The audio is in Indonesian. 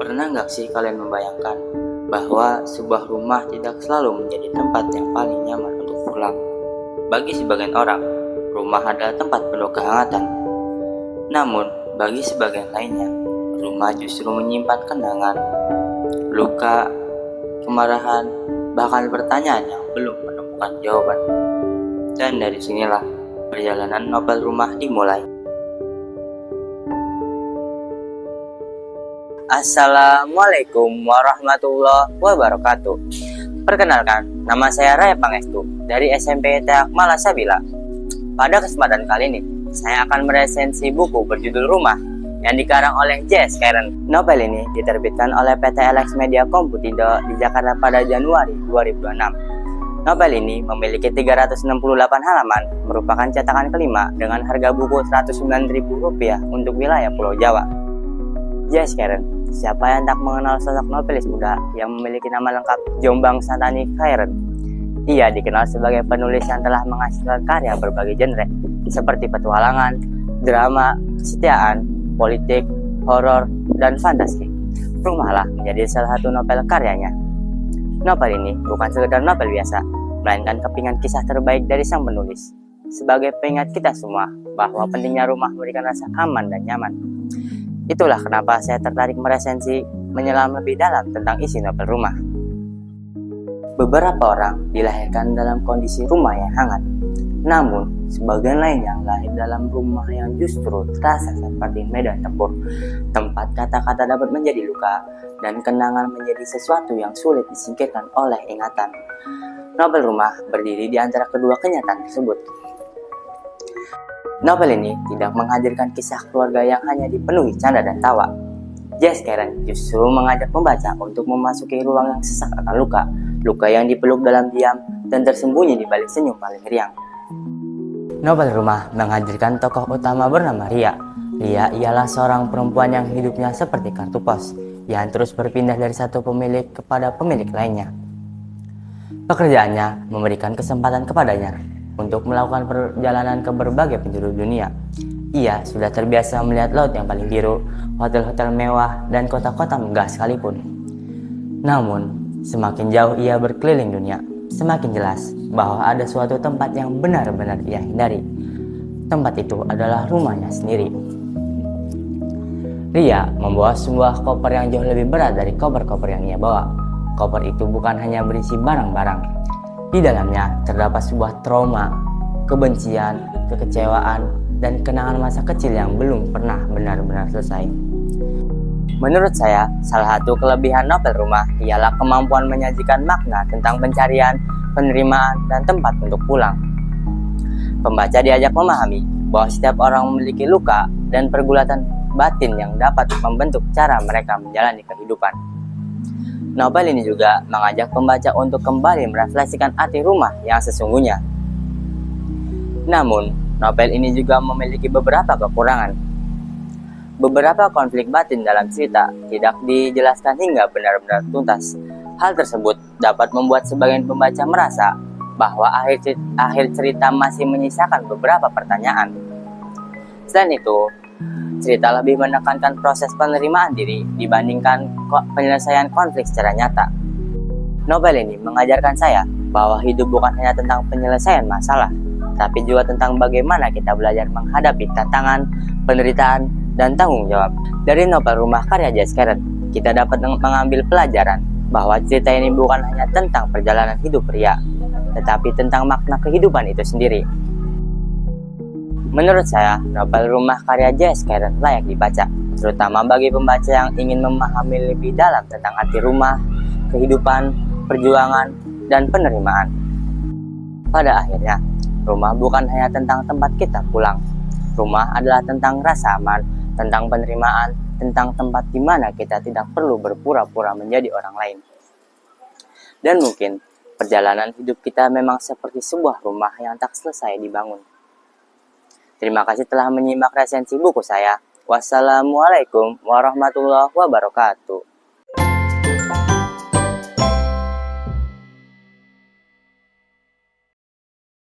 Pernah nggak sih kalian membayangkan bahwa sebuah rumah tidak selalu menjadi tempat yang paling nyaman untuk pulang? Bagi sebagian orang, rumah adalah tempat penuh kehangatan. Namun, bagi sebagian lainnya, rumah justru menyimpan kenangan, luka, kemarahan, bahkan pertanyaan yang belum menemukan jawaban. Dan dari sinilah perjalanan novel rumah dimulai. Assalamualaikum warahmatullahi wabarakatuh. Perkenalkan, nama saya Raya Pangestu dari SMP Teak Malasabila. Pada kesempatan kali ini, saya akan meresensi buku berjudul Rumah yang dikarang oleh J.S. Karen. Novel ini diterbitkan oleh PT LX Media Komputindo di Jakarta pada Januari 2026. Novel ini memiliki 368 halaman, merupakan cetakan kelima dengan harga buku Rp109.000 untuk wilayah Pulau Jawa. J.S. Karen, siapa yang tak mengenal sosok novelis muda yang memiliki nama lengkap Jombang Santani Karen? Ia dikenal sebagai penulis yang telah menghasilkan karya berbagai genre, seperti petualangan, drama, kesetiaan, politik, horor, dan fantasi. Rumahlah menjadi salah satu novel karyanya. Novel ini bukan sekedar novel biasa, melainkan kepingan kisah terbaik dari sang penulis, sebagai pengingat kita semua bahwa pentingnya rumah memberikan rasa aman dan nyaman. Itulah kenapa saya tertarik meresensi menyelam lebih dalam tentang isi novel Rumah. Beberapa orang dilahirkan dalam kondisi rumah yang hangat, namun sebagian lainnya lahir dalam rumah yang justru terasa seperti medan tempur, tempat kata-kata dapat menjadi luka dan kenangan menjadi sesuatu yang sulit disingkirkan oleh ingatan. Novel Rumah berdiri di antara kedua kenyataan tersebut. Novel ini tidak menghadirkan kisah keluarga yang hanya dipenuhi canda dan tawa. J.S. Karen justru mengajak pembaca untuk memasuki ruang yang sesak akan luka, luka yang dipeluk dalam diam dan tersembunyi di balik senyum paling riang. Novel Rumah menghadirkan tokoh utama bernama Ria. Ria ialah seorang perempuan yang hidupnya seperti kartu pos, yang terus berpindah dari satu pemilik kepada pemilik lainnya. Pekerjaannya memberikan kesempatan kepadanya untuk melakukan perjalanan ke berbagai penjuru dunia. Ia sudah terbiasa melihat laut yang paling biru, hotel-hotel mewah, dan kota-kota megah sekalipun. Namun, semakin jauh ia berkeliling dunia, semakin jelas bahwa ada suatu tempat yang benar-benar ia hindari. Tempat itu adalah rumahnya sendiri. Ria membawa sebuah koper yang jauh lebih berat dari koper-koper yang ia bawa. Koper itu bukan hanya berisi barang-barang. Di dalamnya terdapat sebuah trauma, kebencian, kekecewaan, dan kenangan masa kecil yang belum pernah benar-benar selesai. Menurut saya, salah satu kelebihan novel Rumah ialah kemampuan menyajikan makna tentang pencarian, penerimaan, dan tempat untuk pulang. Pembaca diajak memahami bahwa setiap orang memiliki luka dan pergulatan batin yang dapat membentuk cara mereka menjalani kehidupan. Novel ini juga mengajak pembaca untuk kembali merefleksikan arti rumah yang sesungguhnya. Namun, novel ini juga memiliki beberapa kekurangan. Beberapa konflik batin dalam cerita tidak dijelaskan hingga benar-benar tuntas. Hal tersebut dapat membuat sebagian pembaca merasa bahwa akhir cerita masih menyisakan beberapa pertanyaan. Selain itu, cerita lebih menekankan proses penerimaan diri dibandingkan penyelesaian konflik secara nyata. Novel ini mengajarkan saya bahwa hidup bukan hanya tentang penyelesaian masalah, tapi juga tentang bagaimana kita belajar menghadapi tantangan, penderitaan, dan tanggung jawab. Dari novel Rumah karya J.S. Karen, kita dapat mengambil pelajaran bahwa cerita ini bukan hanya tentang perjalanan hidup Ria, tetapi tentang makna kehidupan itu sendiri. Menurut saya, novel Rumah karya J.S. Karen layak dibaca, terutama bagi pembaca yang ingin memahami lebih dalam tentang arti rumah, kehidupan, perjuangan, dan penerimaan. Pada akhirnya, rumah bukan hanya tentang tempat kita pulang. Rumah adalah tentang rasa aman, tentang penerimaan, tentang tempat di mana kita tidak perlu berpura-pura menjadi orang lain. Dan mungkin, perjalanan hidup kita memang seperti sebuah rumah yang tak selesai dibangun. Terima kasih telah menyimak resensi buku saya. Wassalamualaikum warahmatullahi wabarakatuh.